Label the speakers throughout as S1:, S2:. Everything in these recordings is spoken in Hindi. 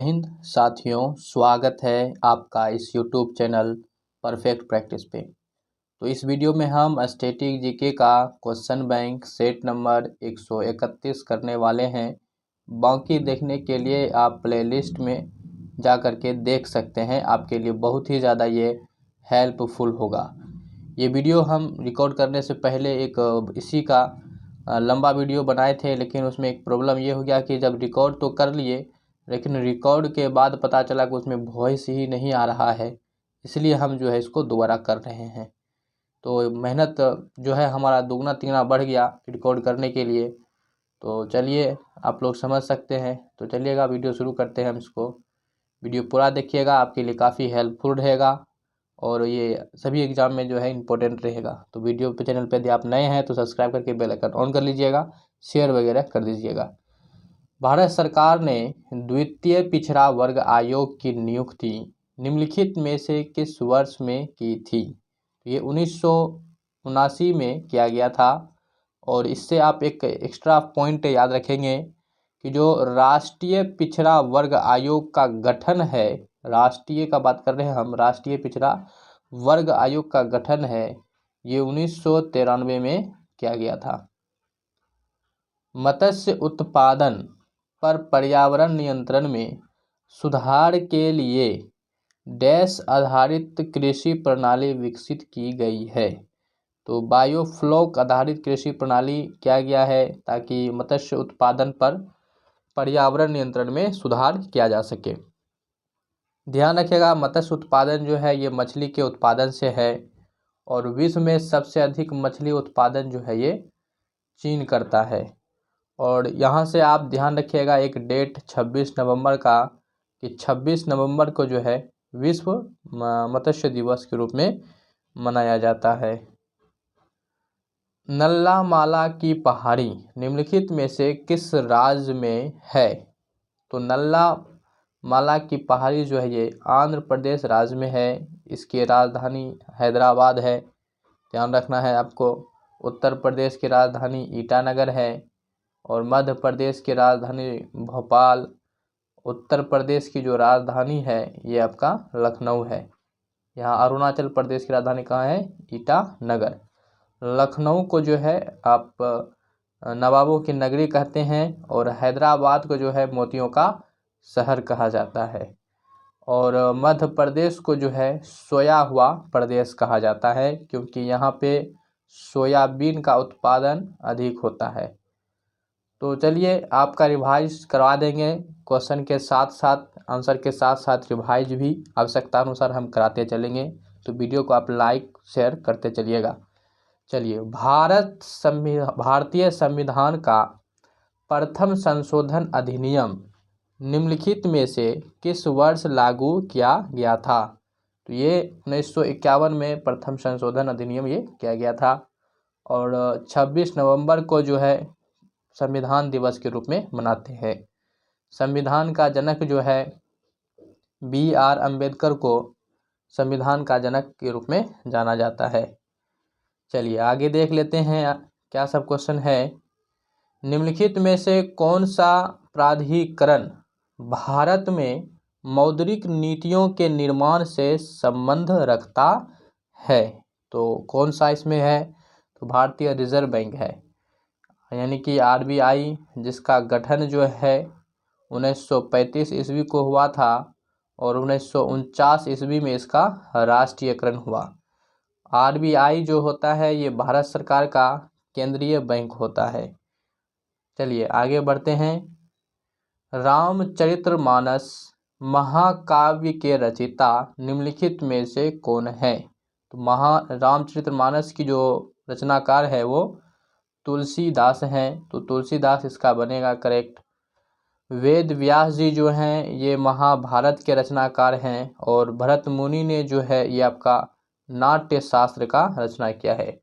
S1: हिंद साथियों, स्वागत है आपका इस YouTube चैनल परफेक्ट प्रैक्टिस पे। तो इस वीडियो में हम स्टैटिक जीके का क्वेश्चन बैंक सेट नंबर 131 करने वाले हैं। बाकी देखने के लिए आप प्लेलिस्ट में जा कर के देख सकते हैं, आपके लिए बहुत ही ज़्यादा ये हेल्पफुल होगा। ये वीडियो हम रिकॉर्ड करने से पहले एक इसी का लंबा वीडियो बनाए थे, लेकिन उसमें एक प्रॉब्लम ये हो गया कि जब रिकॉर्ड तो कर लिए, लेकिन रिकॉर्ड के बाद पता चला कि उसमें वॉइस ही नहीं आ रहा है। इसलिए हम जो है इसको दोबारा कर रहे हैं। तो मेहनत जो है हमारा दुगना तिगना बढ़ गया रिकॉर्ड करने के लिए। तो चलिए, आप लोग समझ सकते हैं। तो चलिएगा, वीडियो शुरू करते हैं हम इसको। वीडियो पूरा देखिएगा, आपके लिए काफ़ी हेल्पफुल रहेगा और ये सभी एग्ज़ाम में जो है इम्पोर्टेंट रहेगा। तो वीडियो पे चैनल पे यदि आप नए हैं तो सब्सक्राइब करके बेल आइकन ऑन कर लीजिएगा, शेयर वगैरह कर दीजिएगा। भारत सरकार ने द्वितीय पिछड़ा वर्ग आयोग की नियुक्ति निम्नलिखित में से किस वर्ष में की थी? ये 1979 में किया गया था। और इससे आप एक एक्स्ट्रा पॉइंट याद रखेंगे कि जो राष्ट्रीय पिछड़ा वर्ग आयोग का गठन है, राष्ट्रीय का बात कर रहे हैं हम, राष्ट्रीय पिछड़ा वर्ग आयोग का गठन है, ये 1993 में किया गया था। मत्स्य उत्पादन पर पर्यावरण नियंत्रण में सुधार के लिए डैश आधारित कृषि प्रणाली विकसित की गई है। तो बायोफ्लॉक आधारित कृषि प्रणाली किया गया है ताकि मत्स्य उत्पादन पर पर्यावरण नियंत्रण में सुधार किया जा सके। ध्यान रखिएगा, मत्स्य उत्पादन जो है ये मछली के उत्पादन से है और विश्व में सबसे अधिक मछली उत्पादन जो है ये चीन करता है। और यहाँ से आप ध्यान रखिएगा एक डेट 26 नवंबर का, कि 26 नवंबर को जो है विश्व मत्स्य दिवस के रूप में मनाया जाता है। नल्ला माला की पहाड़ी निम्नलिखित में से किस राज्य में है? तो नल्ला माला की पहाड़ी जो है ये आंध्र प्रदेश राज्य में है। इसकी राजधानी हैदराबाद है, ध्यान रखना है आपको। उत्तर प्रदेश की राजधानी ईटानगर है और मध्य प्रदेश की राजधानी भोपाल। उत्तर प्रदेश की जो राजधानी है ये आपका लखनऊ है। यहाँ अरुणाचल प्रदेश की राजधानी कहाँ है? ईटानगर। लखनऊ को जो है आप नवाबों की नगरी कहते हैं और हैदराबाद को जो है मोतियों का शहर कहा जाता है। और मध्य प्रदेश को जो है सोया हुआ प्रदेश कहा जाता है, क्योंकि यहाँ पे सोयाबीन का उत्पादन अधिक होता है। तो चलिए, आपका रिवाइज करवा देंगे, क्वेश्चन के साथ साथ आंसर के साथ साथ रिवाइज भी आवश्यकता अनुसार हम कराते चलेंगे। तो वीडियो को आप लाइक शेयर करते चलिएगा। चलिए, भारतीय संविधान का प्रथम संशोधन अधिनियम निम्नलिखित में से किस वर्ष लागू किया गया था? तो ये 1951 में प्रथम संशोधन अधिनियम ये किया गया था और 26 नवंबर को जो है संविधान दिवस के रूप में मनाते हैं। संविधान का जनक जो है BR अम्बेडकर को संविधान का जनक के रूप में जाना जाता है। चलिए आगे देख लेते हैं क्या सब क्वेश्चन है। निम्नलिखित में से कौन सा प्राधिकरण भारत में मौद्रिक नीतियों के निर्माण से संबंध रखता है? तो कौन सा इसमें है? तो भारतीय रिजर्व बैंक है, यानी कि RBI, जिसका गठन जो है 1935 ईस्वी को हुआ था और 1949 ईस्वी में इसका राष्ट्रीयकरण हुआ। RBI जो होता है ये भारत सरकार का केंद्रीय बैंक होता है। चलिए आगे बढ़ते हैं। रामचरितमानस महाकाव्य के रचयिता निम्नलिखित में से कौन है? तो रामचरितमानस की जो रचनाकार है वो तुलसीदास हैं। तो तुलसीदास इसका बनेगा करेक्ट। वेद व्यास जी जो हैं ये महाभारत के रचनाकार हैं और भरत मुनि ने जो है ये आपका नाट्य शास्त्र का रचना किया है।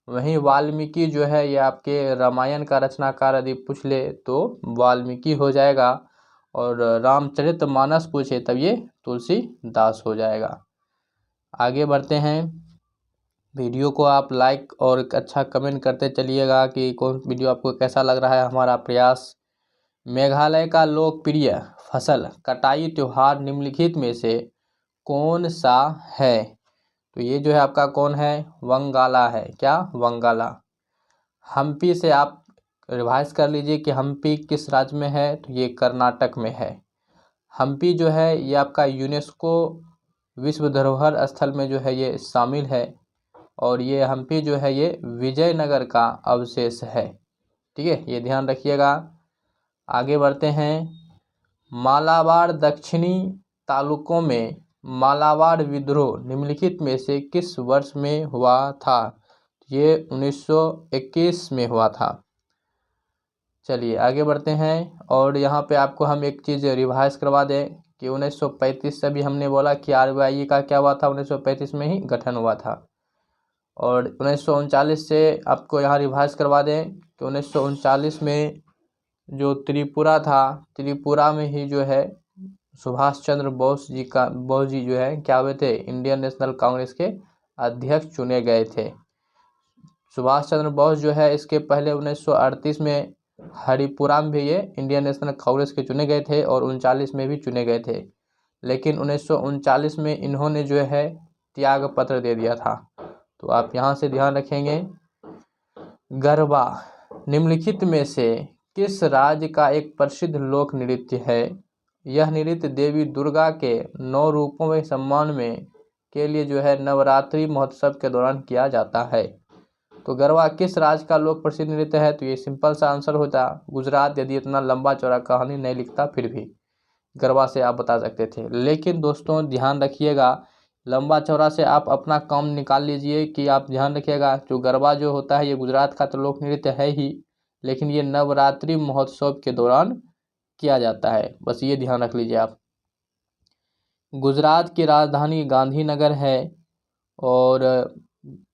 S1: वहीं वाल्मीकि जो है ये आपके रामायण का रचनाकार यदि पूछ ले तो वाल्मीकि हो जाएगा और रामचरितमानस पूछे तब ये तुलसीदास हो जाएगा। आगे बढ़ते हैं। वीडियो को आप लाइक और एक अच्छा कमेंट करते चलिएगा कि कौन वीडियो आपको कैसा लग रहा है हमारा प्रयास। मेघालय का लोकप्रिय फसल कटाई त्योहार निम्नलिखित में से कौन सा है? तो ये जो है आपका कौन है? वंगाला है। क्या? वंगाला। हम्पी से आप रिवाइज कर लीजिए कि हम्पी किस राज्य में है, तो ये कर्नाटक में है। हम्पी जो है ये आपका यूनेस्को विश्व धरोहर स्थल में जो है ये शामिल है, और ये हम्पी जो है ये विजयनगर का अवशेष है। ठीक है, ये ध्यान रखिएगा। आगे बढ़ते हैं। मालाबार दक्षिणी तालुकों में मालाबार विद्रोह निम्नलिखित में से किस वर्ष में हुआ था? ये 1921 में हुआ था। चलिए आगे बढ़ते हैं, और यहाँ पे आपको हम एक चीज़ रिवाइज करवा दें कि 1935 से भी हमने बोला कि RBI का क्या हुआ था, 1935 में ही गठन हुआ था। और 1939 से आपको यहाँ रिवाइज करवा दें कि 1939 में जो त्रिपुरा था, त्रिपुरा में ही जो है सुभाष चंद्र बोस जी जो है क्या हुए थे? इंडियन नेशनल कांग्रेस के अध्यक्ष चुने गए थे। सुभाष चंद्र बोस जो है इसके पहले 1938 में हरिपुरा में भी ये इंडियन नेशनल कांग्रेस के चुने गए थे, और 39 में भी चुने गए थे, लेकिन 1939 में इन्होंने जो है त्याग पत्र दे दिया था। तो आप यहाँ से ध्यान रखेंगे। गरबा निम्नलिखित में से किस राज्य का एक प्रसिद्ध लोक नृत्य है? यह नृत्य देवी दुर्गा के 9 रूपों के सम्मान में के लिए जो है नवरात्रि महोत्सव के दौरान किया जाता है। तो गरबा किस राज्य का लोक प्रसिद्ध नृत्य है? तो ये सिंपल सा आंसर होता गुजरात, यदि इतना लंबा चौड़ा कहानी नहीं लिखता फिर भी गरबा से आप बता सकते थे। लेकिन दोस्तों ध्यान रखिएगा, लंबा चौड़ा से आप अपना काम निकाल लीजिए कि आप ध्यान रखिएगा जो गरबा जो होता है ये गुजरात का तो लोक नृत्य है ही, लेकिन ये नवरात्रि महोत्सव के दौरान किया जाता है, बस ये ध्यान रख लीजिए आप। गुजरात की राजधानी गांधीनगर है, और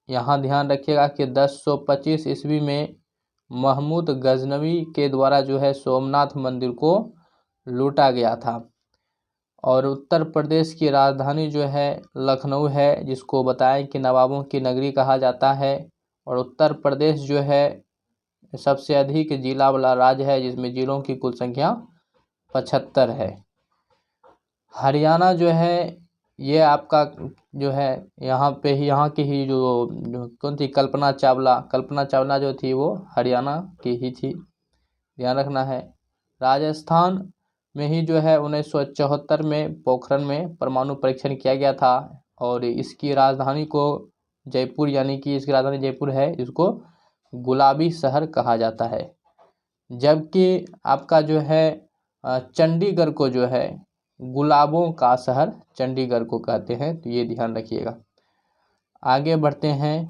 S1: यहाँ ध्यान रखिएगा कि 1025 ईस्वी में महमूद गजनवी के द्वारा जो है सोमनाथ मंदिर को लूटा गया था। और उत्तर प्रदेश की राजधानी जो है लखनऊ है, जिसको बताएं कि नवाबों की नगरी कहा जाता है। और उत्तर प्रदेश जो है सबसे अधिक जिला वाला राज्य है, जिसमें जिलों की कुल संख्या 75 है। हरियाणा जो है ये आपका जो है यहाँ पे ही, यहाँ की ही जो कौन थी, कल्पना चावला जो थी वो हरियाणा की ही थी, ध्यान रखना है। राजस्थान में ही जो है 1974 में पोखरण में परमाणु परीक्षण किया गया था, और इसकी राजधानी को जयपुर, यानी कि इसकी राजधानी जयपुर है, इसको गुलाबी शहर कहा जाता है। जबकि आपका जो है चंडीगढ़ को जो है गुलाबों का शहर चंडीगढ़ को कहते हैं, तो ये ध्यान रखिएगा। आगे बढ़ते हैं।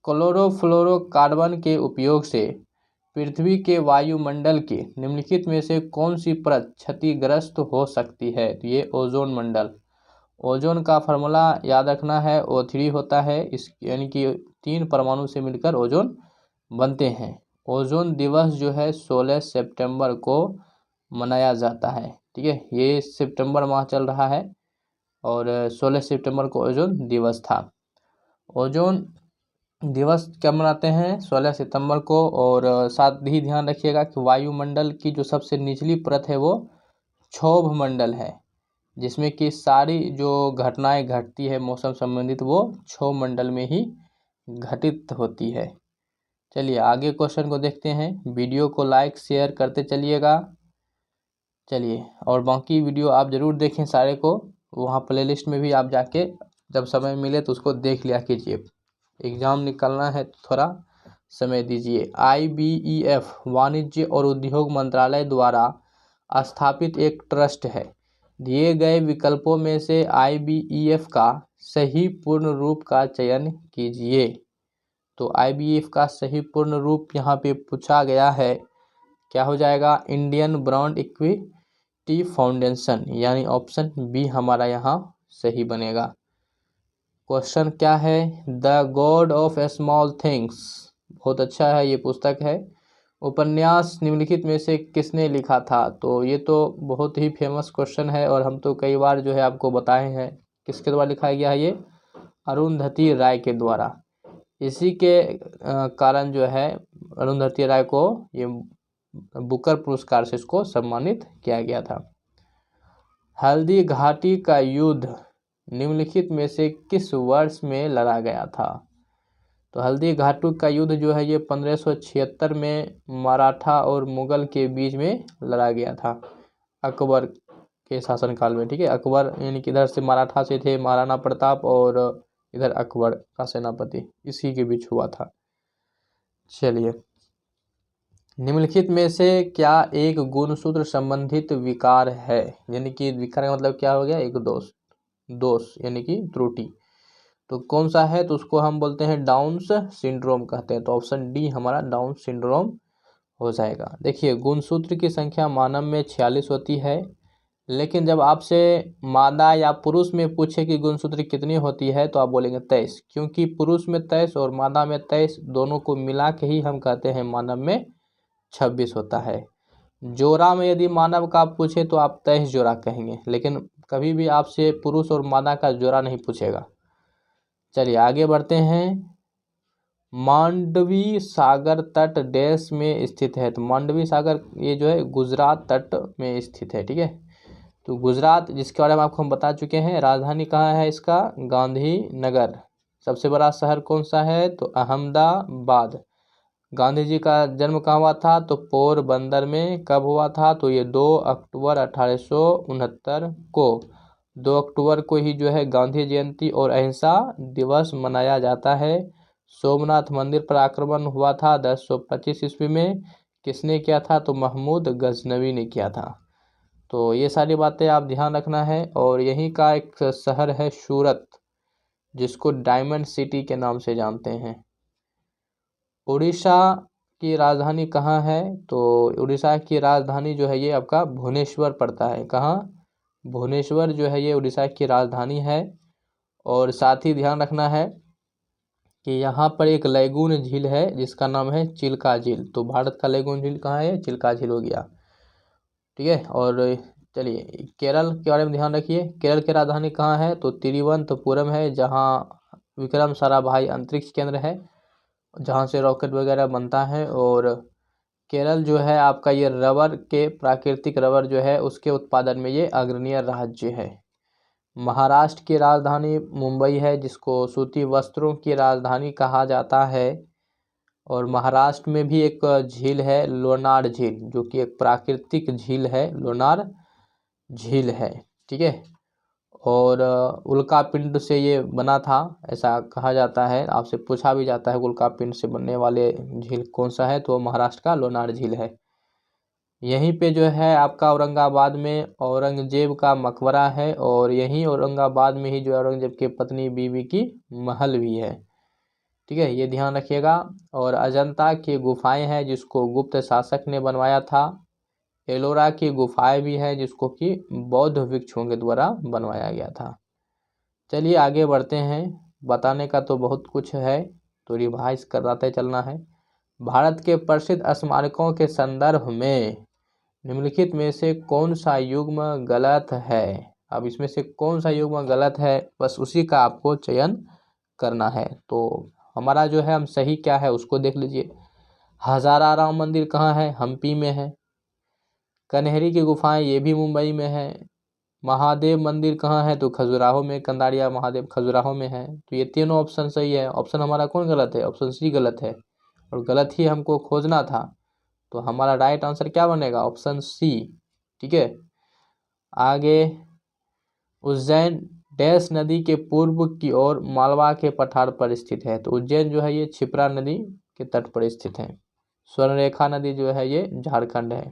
S1: क्लोरोफ्लोरोकार्बन के उपयोग से पृथ्वी के वायुमंडल की निम्नलिखित में से कौन सी परत क्षतिग्रस्त हो सकती है? तो ये ओजोन मंडल। ओजोन का फार्मूला याद रखना है, O3 होता है, इस यानी कि 3 परमाणु से मिलकर ओजोन बनते हैं। ओजोन दिवस जो है 16 सितंबर को मनाया जाता है। ठीक है, ये सितंबर माह चल रहा है, और 16 सितंबर को ओजोन दिवस था। ओजोन दिवस कब मनाते हैं? 16 सितंबर को। और साथ ही ध्यान रखिएगा कि वायुमंडल की जो सबसे निचली परत है वो क्षोभ मंडल है, जिसमें कि सारी जो घटनाएं घटती है मौसम संबंधित वो क्षोभ मंडल में ही घटित होती है। चलिए आगे क्वेश्चन को देखते हैं। वीडियो को लाइक शेयर करते चलिएगा। चलिए, और बाकी वीडियो आप ज़रूर देखें सारे को, वहाँ प्लेलिस्ट में भी आप जाके जब समय मिले तो उसको देख लिया कीजिए। एग्ज़ाम निकलना है तो थोड़ा समय दीजिए। IBEF वाणिज्य और उद्योग मंत्रालय द्वारा स्थापित एक ट्रस्ट है। दिए गए विकल्पों में से IBEF का सही पूर्ण रूप का चयन कीजिए। तो IBEF का सही पूर्ण रूप यहाँ पे पूछा गया है, क्या हो जाएगा? इंडियन ब्रांड इक्विटी फाउंडेशन, यानी ऑप्शन बी हमारा यहाँ सही बनेगा। क्वेश्चन क्या है? The God of small things, बहुत अच्छा है ये पुस्तक है। उपन्यास निम्नलिखित में से किसने लिखा था? तो ये तो बहुत ही फेमस क्वेश्चन है, और हम तो कई बार जो है आपको बताए हैं। किसके द्वारा लिखा गया है? ये अरुंधति राय के द्वारा। इसी के कारण जो है अरुंधति राय को ये बुकर पुरस्कार से इसको सम्मानित किया गया था। हल्दी घाटी का युद्ध निम्नलिखित में से किस वर्ष में लड़ा गया था? तो हल्दी घाटी का युद्ध जो है ये 1576 में मराठा और मुगल के बीच में लड़ा गया था, अकबर के शासनकाल में। ठीक है, अकबर यानी कि इधर से मराठा से थे महाराणा प्रताप और इधर अकबर का सेनापति, इसी के बीच हुआ था। चलिए, निम्नलिखित में से क्या एक गुणसूत्र संबंधित विकार है? यानी कि विकार का मतलब क्या हो गया? एक दोष यानी कि त्रुटि। तो कौन सा है? तो उसको हम बोलते हैं डाउन्स सिंड्रोम कहते हैं। तो ऑप्शन डी हमारा डाउन सिंड्रोम हो जाएगा। देखिए, गुणसूत्र की संख्या मानव में 46 होती है, लेकिन जब आपसे मादा या पुरुष में पूछे कि गुणसूत्र कितनी होती है तो आप बोलेंगे 23, क्योंकि पुरुष में 23 और मादा में 23 दोनों को मिला के ही हम कहते हैं मानव में 26 होता है। जोड़ा में यदि मानव का आप पूछे तो आप 23 जोड़ा कहेंगे, लेकिन कभी भी आपसे पुरुष और मादा का जोड़ा नहीं पूछेगा। चलिए आगे बढ़ते हैं। मांडवी सागर तट देश में स्थित है। तो मांडवी सागर ये जो है गुजरात तट में स्थित है। ठीक है, तो गुजरात जिसके बारे में आपको हम बता चुके हैं। राजधानी कहाँ है इसका? गांधीनगर। सबसे बड़ा शहर कौन सा है? तो अहमदाबाद। गांधी जी का जन्म कहाँ हुआ था? तो पोरबंदर में। कब हुआ था? तो ये 2 अक्टूबर 1869 को। 2 अक्टूबर को ही जो है गांधी जयंती और अहिंसा दिवस मनाया जाता है। सोमनाथ मंदिर पर आक्रमण हुआ था 1025 ईस्वी में। किसने किया था? तो महमूद गजनवी ने किया था। तो ये सारी बातें आप ध्यान रखना है। और यहीं का एक शहर है सूरत, जिसको डायमंड सिटी के नाम से जानते हैं। उड़ीसा की राजधानी कहाँ है? तो उड़ीसा की राजधानी जो है ये आपका भुवनेश्वर पड़ता है। कहाँ? भुवनेश्वर जो है ये उड़ीसा की राजधानी है। और साथ ही ध्यान रखना है कि यहाँ पर एक लैगून झील है जिसका नाम है चिल्का झील। तो भारत का लैगून झील कहाँ है? चिल्का झील हो गया। ठीक है, और चलिए केरल के बारे में ध्यान रखिए। केरल की राजधानी कहाँ है? तो तिरुवनंतपुरम है, जहाँ विक्रम साराभाई अंतरिक्ष केंद्र है, जहाँ से रॉकेट वगैरह बनता है। और केरल जो है आपका ये रबर के, प्राकृतिक रबर जो है उसके उत्पादन में ये अग्रणीय राज्य है। महाराष्ट्र की राजधानी मुंबई है, जिसको सूती वस्त्रों की राजधानी कहा जाता है। और महाराष्ट्र में भी एक झील है लोनार झील, जो कि एक प्राकृतिक झील है, लोनार झील है। ठीक है, और उल्का पिंड से ये बना था ऐसा कहा जाता है। आपसे पूछा भी जाता है उल्का पिंड से बनने वाले झील कौन सा है? तो महाराष्ट्र का लोनार झील है। यहीं पे जो है आपका औरंगाबाद में औरंगजेब का मकबरा है, और यहीं औरंगाबाद में ही जो औरंगजेब की पत्नी बीबी की महल भी है। ठीक है, ये ध्यान रखिएगा। और अजंता की गुफाएं हैं जिसको गुप्त शासक ने बनवाया था। एलोरा की गुफाएं भी है जिसको कि बौद्ध भिक्षुओं के द्वारा बनवाया गया था। चलिए आगे बढ़ते हैं। बताने का तो बहुत कुछ है, तो रिवाइज कराते चलना है। भारत के प्रसिद्ध स्मारकों के संदर्भ में निम्नलिखित में से कौन सा युग्म गलत है? अब इसमें से कौन सा युग्म गलत है, बस उसी का आपको चयन करना है। तो हमारा जो है हम सही क्या है उसको देख लीजिए। हजारा राम मंदिर कहाँ है? हम्पी में है। कन्हेरी की गुफाएं ये भी मुंबई में है। महादेव मंदिर कहाँ है? तो खजुराहो में। कंदारिया महादेव खजुराहो में है। तो ये तीनों ऑप्शन सही है। ऑप्शन हमारा कौन गलत है? ऑप्शन सी गलत है, और गलत ही हमको खोजना था। तो हमारा राइट आंसर क्या बनेगा? Option C. ठीक है, आगे। उज्जैन डैश नदी के पूर्व की ओर मालवा के पठार पर स्थित है। तो उज्जैन जो है ये क्षिप्रा नदी के तट पर स्थित है। स्वर्णरेखा नदी जो है ये झारखंड है।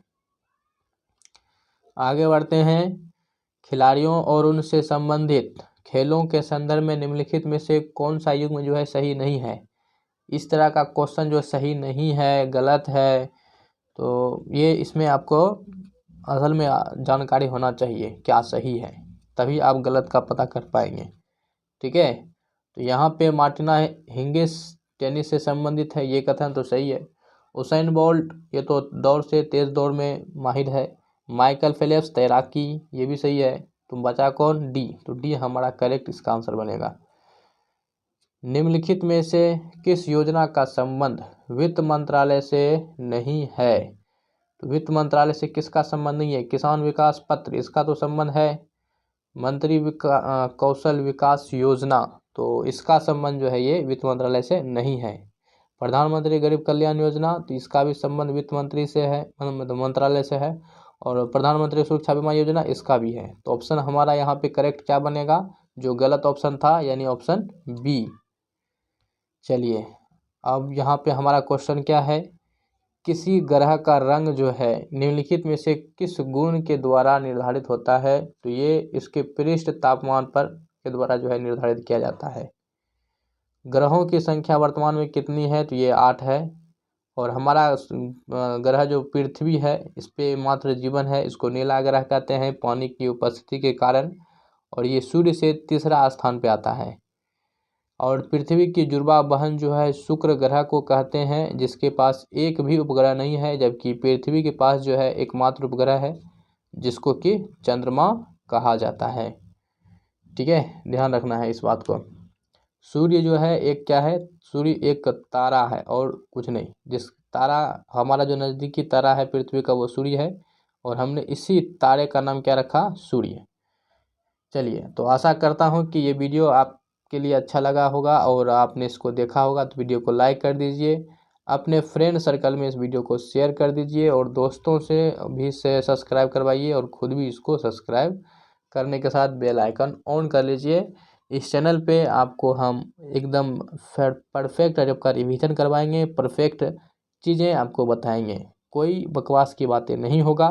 S1: आगे बढ़ते हैं। खिलाड़ियों और उनसे संबंधित खेलों के संदर्भ में निम्नलिखित में से कौन सा युग्म जो है सही नहीं है? इस तरह का क्वेश्चन जो सही नहीं है, गलत है, तो ये इसमें आपको असल में जानकारी होना चाहिए क्या सही है, तभी आप गलत का पता कर पाएंगे। ठीक है, तो यहाँ पे मार्टिना हिंगिस टेनिस से संबंधित है, ये कथन तो सही है। उसेन बोल्ट ये तो दौड़ से तेज दौड़ में माहिर है। माइकल फेलिप्स तैराकी, ये भी सही है। तो बचा कौन? डी। तो डी हमारा करेक्ट इसका आंसर बनेगा। निम्नलिखित में से किस योजना का संबंध वित्त मंत्रालय से नहीं है? तो वित्त मंत्रालय से किसका संबंध नहीं है? किसान विकास पत्र, इसका तो संबंध है। मंत्री कौशल विकास योजना, तो इसका संबंध जो है ये वित्त मंत्रालय से नहीं है। प्रधानमंत्री गरीब कल्याण योजना, तो इसका भी संबंध वित्त मंत्री से है, मतलब मंत्रालय से है। और प्रधानमंत्री सुरक्षा बीमा योजना, इसका भी है। तो ऑप्शन हमारा यहाँ पे करेक्ट क्या बनेगा? जो गलत ऑप्शन था, यानी ऑप्शन बी। चलिए, अब यहाँ पे हमारा क्वेश्चन क्या है? किसी ग्रह का रंग जो है निम्नलिखित में से किस गुण के द्वारा निर्धारित होता है? तो ये इसके पृष्ठ तापमान पर के द्वारा जो है निर्धारित किया जाता है। ग्रहों की संख्या वर्तमान में कितनी है? तो ये 8 है। और हमारा ग्रह जो पृथ्वी है, इस पे मात्र जीवन है। इसको नीला ग्रह कहते हैं पानी की उपस्थिति के कारण। और ये सूर्य से तीसरा स्थान पे आता है। और पृथ्वी की जुड़वा बहन जो है शुक्र ग्रह को कहते हैं, जिसके पास एक भी उपग्रह नहीं है। जबकि पृथ्वी के पास जो है एकमात्र उपग्रह है, जिसको कि चंद्रमा कहा जाता है। ठीक है, ध्यान रखना है इस बात को। सूर्य जो है एक क्या है? सूर्य एक तारा है और कुछ नहीं। जिस तारा हमारा जो नज़दीकी तारा है पृथ्वी का, वो सूर्य है। और हमने इसी तारे का नाम क्या रखा? सूर्य। चलिए, तो आशा करता हूँ कि ये वीडियो आपके लिए अच्छा लगा होगा और आपने इसको देखा होगा। तो वीडियो को लाइक कर दीजिए, अपने फ्रेंड सर्कल में इस वीडियो को शेयर कर दीजिए और दोस्तों से भी से सब्सक्राइब करवाइए और ख़ुद भी इसको सब्सक्राइब करने के साथ बेल आइकन ऑन कर लीजिए। इस चैनल पे आपको हम एकदम परफेक्ट अरब का रिवीजन करवाएंगे, परफेक्ट चीज़ें आपको बताएंगे, कोई बकवास की बातें नहीं होगा।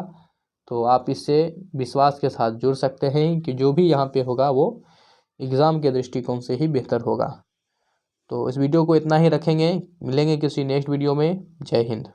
S1: तो आप इससे विश्वास के साथ जुड़ सकते हैं कि जो भी यहाँ पे होगा वो एग्ज़ाम के दृष्टिकोण से ही बेहतर होगा। तो इस वीडियो को इतना ही रखेंगे, मिलेंगे किसी नेक्स्ट वीडियो में। जय हिंद।